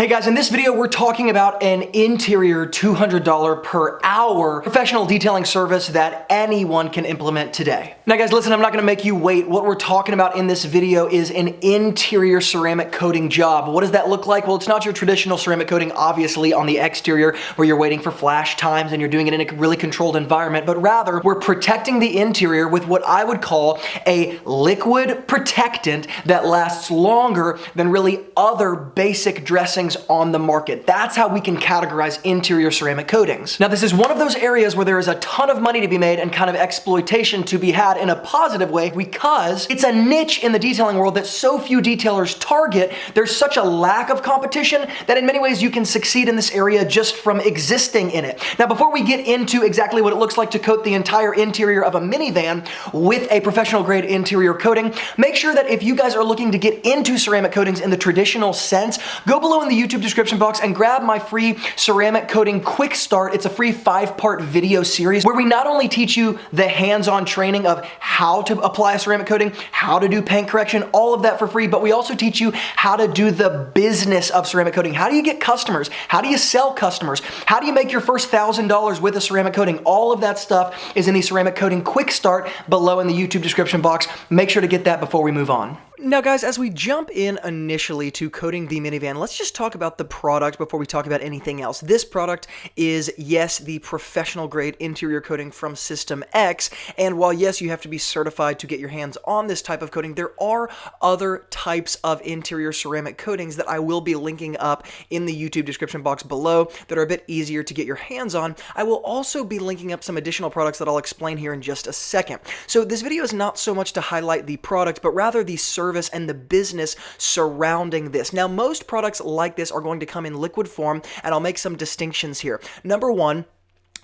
Hey guys, in this video we're talking about an interior $200 per hour professional detailing service that anyone can implement today. Now guys, listen, I'm not gonna make you wait. What we're talking about in this video is an interior ceramic coating job. What does that look like? Well, it's not your traditional ceramic coating, obviously, on the exterior where you're waiting for flash times and you're doing it in a really controlled environment, but rather we're protecting the interior with what I would call a liquid protectant that lasts longer than really other basic dressings on the market. That's how we can categorize interior ceramic coatings. Now, this is one of those areas where there is a ton of money to be made and kind of exploitation to be had in a positive way because it's a niche in the detailing world that so few detailers target. There's such a lack of competition that in many ways you can succeed in this area just from existing in it. Now, before we get into exactly what it looks like to coat the entire interior of a minivan with a professional grade interior coating, make sure that if you guys are looking to get into ceramic coatings in the traditional sense, go below in the YouTube description box and grab my free ceramic coating quick start. It's a free 5-part video series where we not only teach you the hands-on training of how to apply a ceramic coating, how to do paint correction, all of that for free, but we also teach you how to do the business of ceramic coating. How do you get customers? How do you sell customers? How do you make your first $1,000 with a ceramic coating? All of that stuff is in the ceramic coating quick start below in the YouTube description box. Make sure to get that before we move on. Now guys, as we jump in initially to coating the minivan, let's just talk about the product before we talk about anything else. This product is, yes, the professional grade interior coating from System X, and while yes, you have to be certified to get your hands on this type of coating, there are other types of interior ceramic coatings that I will be linking up in the YouTube description box below that are a bit easier to get your hands on. I will also be linking up some additional products that I'll explain here in just a second. So this video is not so much to highlight the product, but rather the service and the business surrounding this. Now, most products like this are going to come in liquid form, and I'll make some distinctions here. Number one,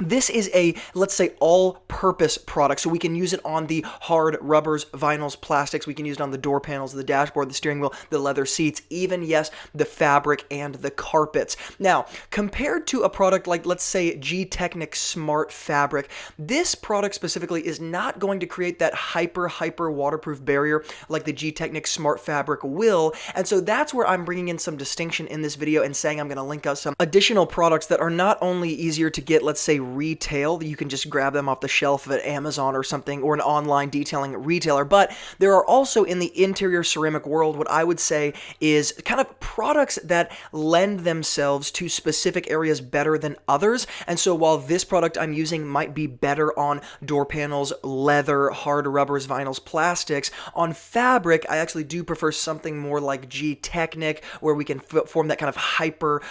this is a, let's say, all-purpose product, so we can use it on the hard rubbers, vinyls, plastics. We can use it on the door panels, the dashboard, the steering wheel, the leather seats, even, yes, the fabric and the carpets. Now, compared to a product like, let's say, Gtechniq Smart Fabric, this product specifically is not going to create that hyper waterproof barrier like the Gtechniq Smart Fabric will, and so that's where I'm bringing in some distinction in this video and saying I'm going to link out some additional products that are not only easier to get, let's say, retail, you can just grab them off the shelf at Amazon or something, or an online detailing retailer, but there are also in the interior ceramic world what I would say is kind of products that lend themselves to specific areas better than others. And so while this product I'm using might be better on door panels, leather, hard rubbers, vinyls, plastics, on fabric I actually do prefer something more like Gtechniq, where we can form that kind of hyper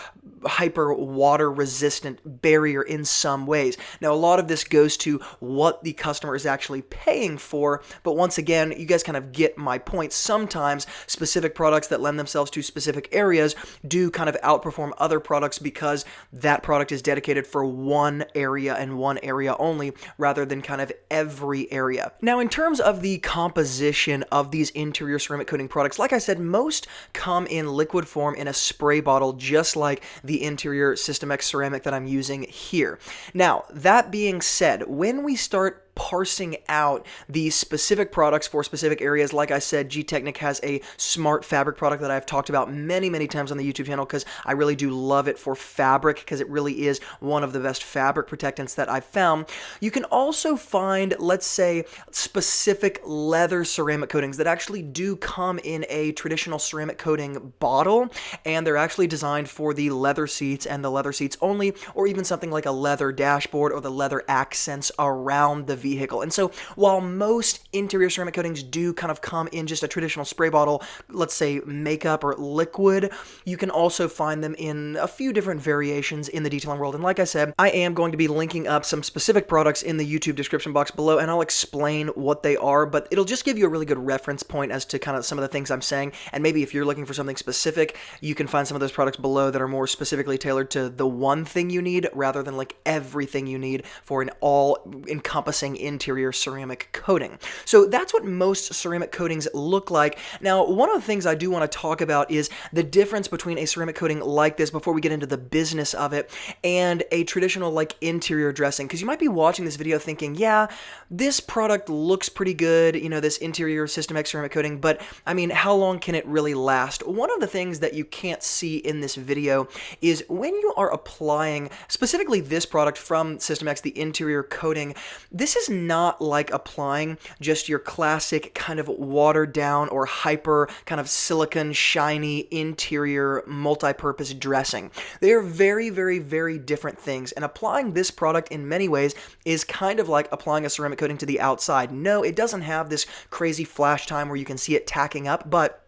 water resistant barrier in some ways. Now, a lot of this goes to what the customer is actually paying for, but once again, you guys kind of get my point. Sometimes specific products that lend themselves to specific areas do kind of outperform other products because that product is dedicated for one area and one area only, rather than kind of every area. Now, in terms of the composition of these interior ceramic coating products, like I said, most come in liquid form in a spray bottle, just like the interior System X ceramic that I'm using here. Now, that being said, when we start parsing out these specific products for specific areas, like I said, Gtechniq has a smart fabric product that I've talked about many times on the YouTube channel because I really do love it for fabric, because it really is one of the best fabric protectants that I've found. You can also find, let's say, specific leather ceramic coatings that actually do come in a traditional ceramic coating bottle, and they're actually designed for the leather seats and the leather seats only, or even something like a leather dashboard or the leather accents around the vehicle. And so while most interior ceramic coatings do kind of come in just a traditional spray bottle, let's say makeup or liquid, you can also find them in a few different variations in the detailing world. And like I said, I am going to be linking up some specific products in the YouTube description box below, and I'll explain what they are, but it'll just give you a really good reference point as to kind of some of the things I'm saying. And maybe if you're looking for something specific, you can find some of those products below that are more specifically tailored to the one thing you need rather than like everything you need for an all-encompassing dressing interior ceramic coating. So that's what most ceramic coatings look like. Now, one of the things I do want to talk about is the difference between a ceramic coating like this, before we get into the business of it, and a traditional like interior dressing. Because you might be watching this video thinking, yeah, this product looks pretty good, you know, this interior System X ceramic coating, but I mean, how long can it really last? One of the things that you can't see in this video is when you are applying specifically this product from System X, the interior coating, this is not like applying just your classic kind of watered down or hyper kind of silicone shiny interior multi-purpose dressing. They are very, very, very different things, and applying this product in many ways is kind of like applying a ceramic coating to the outside. No, it doesn't have this crazy flash time where you can see it tacking up, but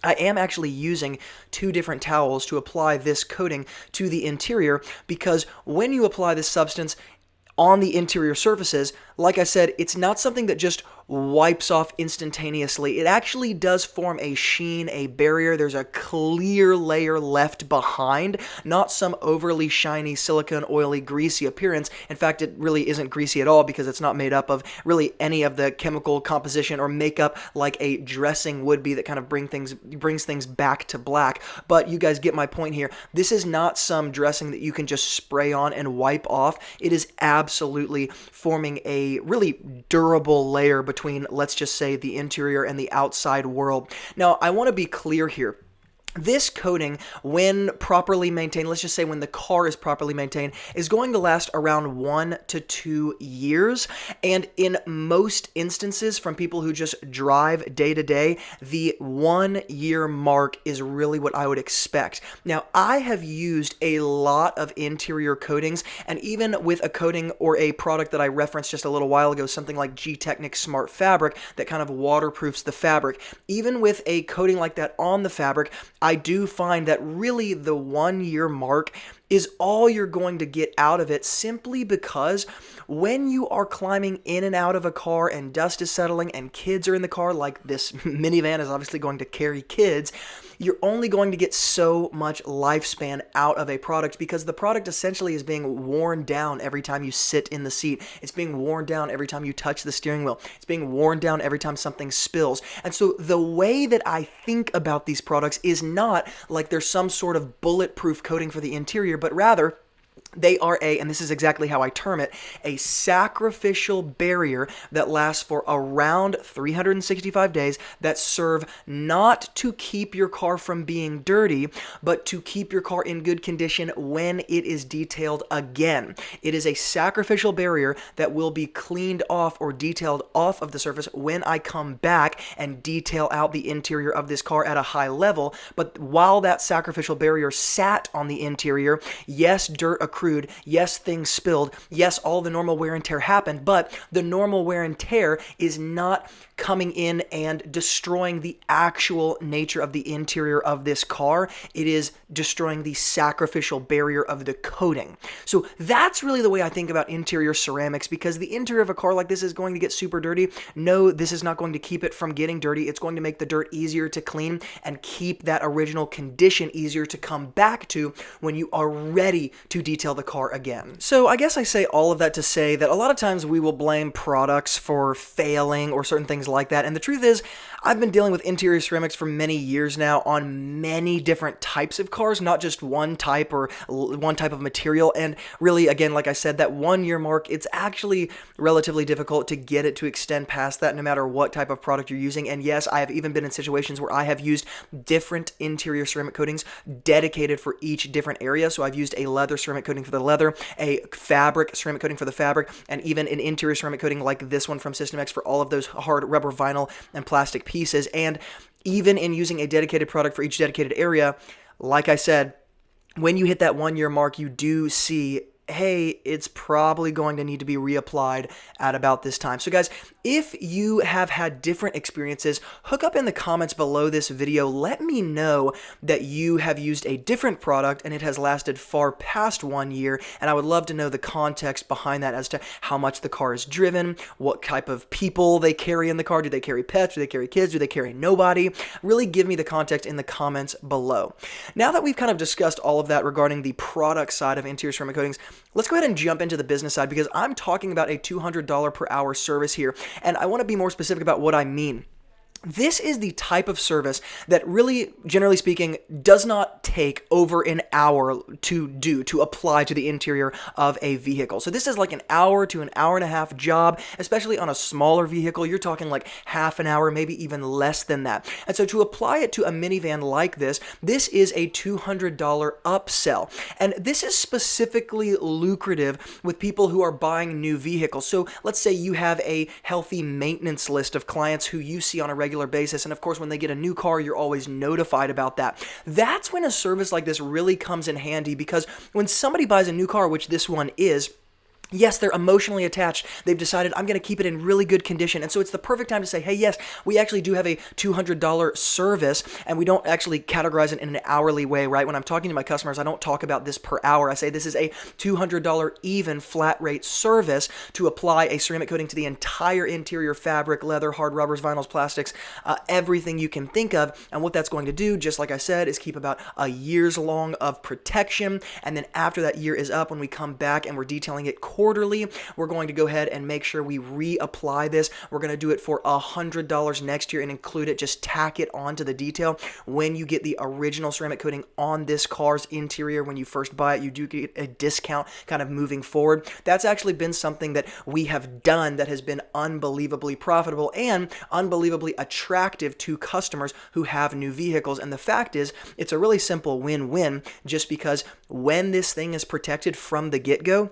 I am actually using two different towels to apply this coating to the interior, because when you apply this substance on the interior surfaces, like I said, it's not something that just wipes off instantaneously. It actually does form a sheen, a barrier. There's a clear layer left behind, not some overly shiny, silicone, oily, greasy appearance. In fact, it really isn't greasy at all because it's not made up of really any of the chemical composition or makeup like a dressing would be that kind of brings things back to black. But you guys get my point here. This is not some dressing that you can just spray on and wipe off. It is absolutely forming a really durable layer between, let's just say, the interior and the outside world. Now, I want to be clear here. This coating, when properly maintained, let's just say when the car is properly maintained, is going to last around 1 to 2 years. And in most instances, from people who just drive day to day, the 1 year mark is really what I would expect. Now, I have used a lot of interior coatings, and even with a coating or a product that I referenced just a little while ago, something like Gtechniq Smart Fabric that kind of waterproofs the fabric. Even with a coating like that on the fabric, I do find that really the 1 year mark is all you're going to get out of it, simply because when you are climbing in and out of a car and dust is settling and kids are in the car, like this minivan is obviously going to carry kids, you're only going to get so much lifespan out of a product, because the product essentially is being worn down every time you sit in the seat. It's being worn down every time you touch the steering wheel. It's being worn down every time something spills. And so the way that I think about these products is not like there's some sort of bulletproof coating for the interior, but rather they are and this is exactly how I term it, a sacrificial barrier that lasts for around 365 days, that serve not to keep your car from being dirty, but to keep your car in good condition when it is detailed again. It is a sacrificial barrier that will be cleaned off or detailed off of the surface when I come back and detail out the interior of this car at a high level. But while that sacrificial barrier sat on the interior, yes, dirt accrued, yes, things spilled, yes, all the normal wear and tear happened, but the normal wear and tear is not coming in and destroying the actual nature of the interior of this car. It is destroying the sacrificial barrier of the coating. So that's really the way I think about interior ceramics, because the interior of a car like this is going to get super dirty. No, this is not going to keep it from getting dirty. It's going to make the dirt easier to clean and keep that original condition easier to come back to when you are ready to detail the car again. So I guess I say all of that to say that a lot of times we will blame products for failing or certain things like that. And the truth is, I've been dealing with interior ceramics for many years now on many different types of cars, not just one type or one type of material. And really, again, like I said, that 1 year mark, it's actually relatively difficult to get it to extend past that no matter what type of product you're using. And yes, I have even been in situations where I have used different interior ceramic coatings dedicated for each different area. So I've used a leather ceramic coating for the leather, a fabric ceramic coating for the fabric, and even an interior ceramic coating like this one from System X for all of those hard rubber, vinyl, and plastic pieces. And even in using a dedicated product for each dedicated area, like I said, when you hit that 1 year mark, you do see, hey, it's probably going to need to be reapplied at about this time. So guys, if you have had different experiences, hook up in the comments below this video. Let me know that you have used a different product and it has lasted far past 1 year. And I would love to know the context behind that as to how much the car is driven, what type of people they carry in the car. Do they carry pets? Do they carry kids? Do they carry nobody? Really give me the context in the comments below. Now that we've kind of discussed all of that regarding the product side of interior ceramic coatings, let's go ahead and jump into the business side because I'm talking about a $200 per hour service here, and I want to be more specific about what I mean. This is the type of service that really, generally speaking, does not take over an hour to apply to the interior of a vehicle. So this is like an hour to an hour and a half job, especially on a smaller vehicle. You're talking like half an hour, maybe even less than that. And so to apply it to a minivan like this is a $200 upsell. And this is specifically lucrative with people who are buying new vehicles. So let's say you have a healthy maintenance list of clients who you see on a regular basis. And of course, when they get a new car, you're always notified about that. That's when a service like this really comes in handy, because when somebody buys a new car, which this one is, yes, they're emotionally attached. They've decided, I'm going to keep it in really good condition. And so it's the perfect time to say, hey, yes, we actually do have a $200 service, and we don't actually categorize it in an hourly way, right? When I'm talking to my customers, I don't talk about this per hour. I say this is a $200 even flat rate service to apply a ceramic coating to the entire interior fabric, leather, hard rubbers, vinyls, plastics, everything you can think of. And what that's going to do, just like I said, is keep about a year's long of protection. And then after that year is up, when we come back and we're detailing it quarterly, we're going to go ahead and make sure we reapply this. We're going to do it for $100 next year and include it, just tack it onto the detail. When you get the original ceramic coating on this car's interior, when you first buy it, you do get a discount kind of moving forward. That's actually been something that we have done that has been unbelievably profitable and unbelievably attractive to customers who have new vehicles. And the fact is, it's a really simple win-win, just because when this thing is protected from the get-go,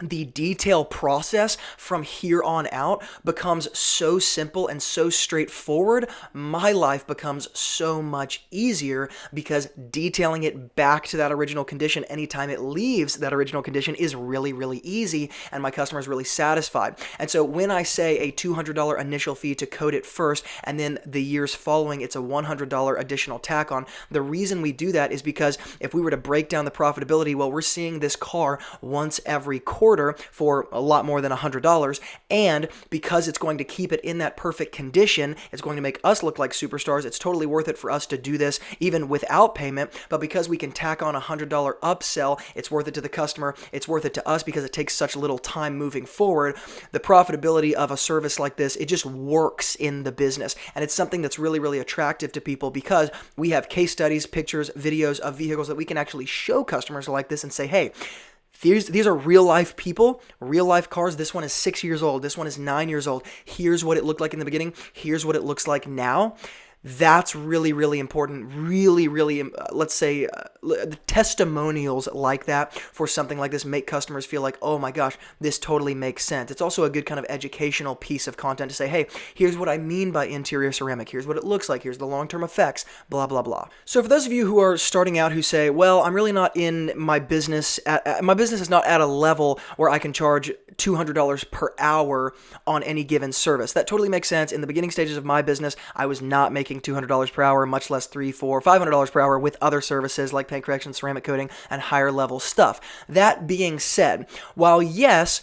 the detail process from here on out becomes so simple and so straightforward. My life becomes so much easier because detailing it back to that original condition anytime it leaves that original condition is really, really easy, and my customer is really satisfied. And so when I say a $200 initial fee to coat it first, and then the years following it's a $100 additional tack on, the reason we do that is because if we were to break down the profitability, well, we're seeing this car once every quarter for a lot more than $100, and because it's going to keep it in that perfect condition, it's going to make us look like superstars. It's totally worth it for us to do this even without payment, but because we can tack on a $100 upsell, it's worth it to the customer, it's worth it to us because it takes such little time moving forward. The profitability of a service like this, it just works in the business, and it's something that's really, really attractive to people because we have case studies, pictures, videos of vehicles that we can actually show customers like this and say, hey, these are real life people, real life cars. This one is 6 years old. This one is 9 years old. Here's what it looked like in the beginning. Here's what it looks like now. That's really, really important. Really, really, let's say, the testimonials like that for something like this make customers feel like, oh my gosh, this totally makes sense. It's also a good kind of educational piece of content to say, hey, here's what I mean by interior ceramic. Here's what it looks like. Here's the long-term effects, blah, blah, blah. So for those of you who are starting out who say, well, I'm really not in my business, my business is not at a level where I can charge $200 per hour on any given service. That totally makes sense. In the beginning stages of my business, I was not making $200 per hour, much less $300, $400, $500 per hour with other services like paint correction, ceramic coating, and higher level stuff. That being said, while yes,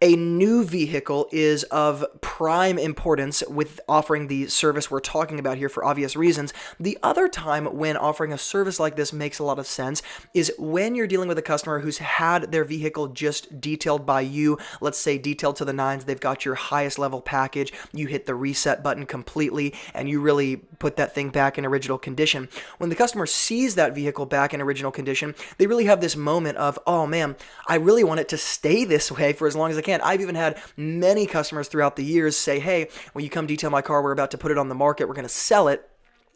a new vehicle is of prime importance with offering the service we're talking about here for obvious reasons, the other time when offering a service like this makes a lot of sense is when you're dealing with a customer who's had their vehicle just detailed by you, let's say detailed to the nines, they've got your highest level package, you hit the reset button completely, and you really put that thing back in original condition. When the customer sees that vehicle back in original condition, they really have this moment of, oh man, I really want it to stay this way for as long as I can. I've even had many customers throughout the years say, hey, when you come detail my car, we're about to put it on the market, we're going to sell it,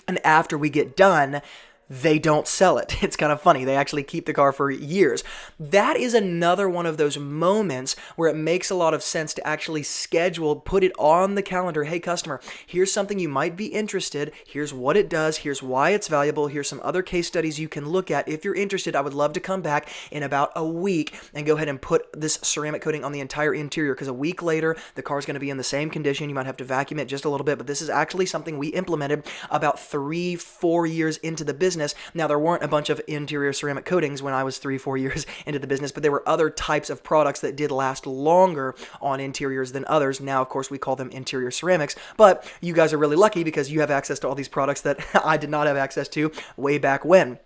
and after we get done, they don't sell it. It's kind of funny. They actually keep the car for years. That is another one of those moments where it makes a lot of sense to actually schedule, put it on the calendar. Hey, customer, here's something you might be interested. Here's what it does. Here's why it's valuable. Here's some other case studies you can look at. If you're interested, I would love to come back in about a week and go ahead and put this ceramic coating on the entire interior, because a week later, the car's going to be in the same condition. You might have to vacuum it just a little bit, but this is actually something we implemented about 3-4 years into the business. Now, there weren't a bunch of interior ceramic coatings when I was 3-4 years into the business, but there were other types of products that did last longer on interiors than others. Now, of course, we call them interior ceramics, but you guys are really lucky because you have access to all these products that I did not have access to way back when.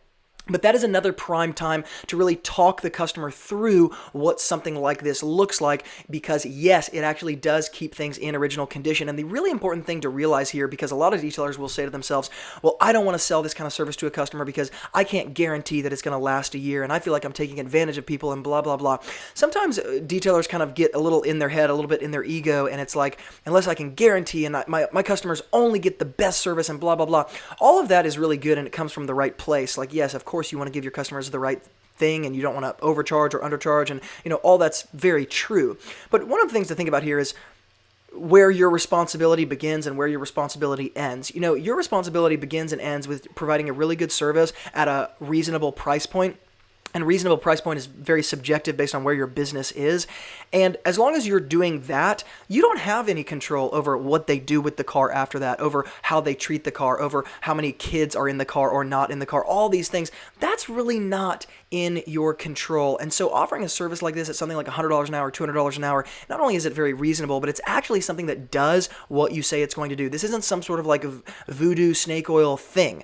But that is another prime time to really talk the customer through what something like this looks like, because yes, it actually does keep things in original condition. And the really important thing to realize here, because a lot of detailers will say to themselves, well, I don't want to sell this kind of service to a customer because I can't guarantee that it's going to last a year and I feel like I'm taking advantage of people and blah, blah, blah. Sometimes detailers kind of get a little in their head, a little bit in their ego, and it's like, unless I can guarantee and my customers only get the best service and blah, blah, blah. All of that is really good and it comes from the right place. Like, yes, of course you want to give your customers the right thing and you don't want to overcharge or undercharge, and all that's very true. But one of the things to think about here is where your responsibility begins and where your responsibility ends. Your responsibility begins and ends with providing a really good service at a reasonable price point. And reasonable price point is very subjective based on where your business is. And as long as you're doing that, you don't have any control over what they do with the car after that, over how they treat the car, over how many kids are in the car or not in the car, all these things. That's really not in your control. And so offering a service like this at something like $100 an hour, $200 an hour, not only is it very reasonable, but it's actually something that does what you say it's going to do. This isn't some sort of like voodoo snake oil thing.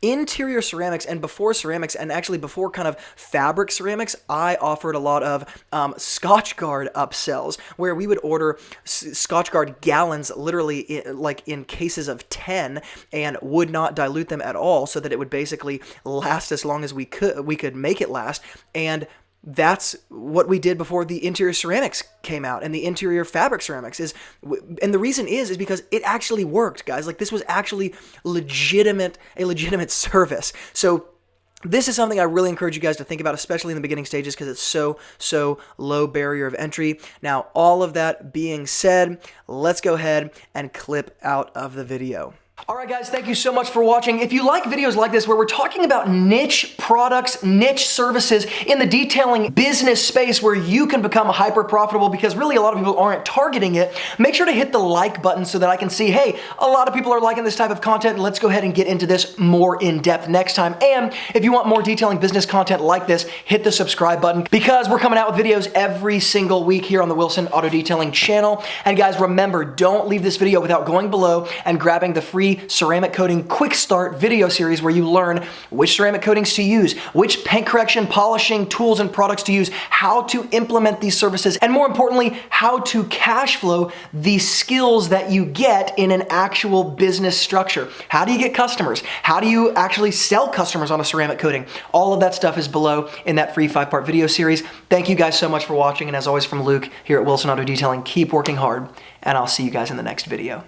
Interior ceramics, and before ceramics, and actually before kind of fabric ceramics, I offered a lot of Scotchgard upsells where we would order Scotchgard gallons, literally in cases of 10, and would not dilute them at all, so that it would basically last as long as we could make it last. And that's what we did before the interior ceramics came out and the interior fabric ceramics and the reason is because it actually worked, guys. Like, this was actually a legitimate service. So this is something I really encourage you guys to think about, especially in the beginning stages, because it's so low barrier of entry. Now, all of that being said, let's go ahead and clip out of the video. All right, guys, thank you so much for watching. If you like videos like this where we're talking about niche products, niche services in the detailing business space where you can become hyper profitable, because really a lot of people aren't targeting it, make sure to hit the like button so that I can see, hey, a lot of people are liking this type of content. Let's go ahead and get into this more in depth next time. And if you want more detailing business content like this, hit the subscribe button, because we're coming out with videos every single week here on the Wilson Auto Detailing channel. And guys, remember, don't leave this video without going below and grabbing the free ceramic coating quick start video series where you learn which ceramic coatings to use, which paint correction, polishing tools and products to use, how to implement these services, and more importantly, how to cash flow the skills that you get in an actual business structure. How do you get customers? How do you actually sell customers on a ceramic coating? All of that stuff is below in that free 5-part video series. Thank you guys so much for watching, and as always from Luke here at Wilson Auto Detailing, keep working hard, and I'll see you guys in the next video.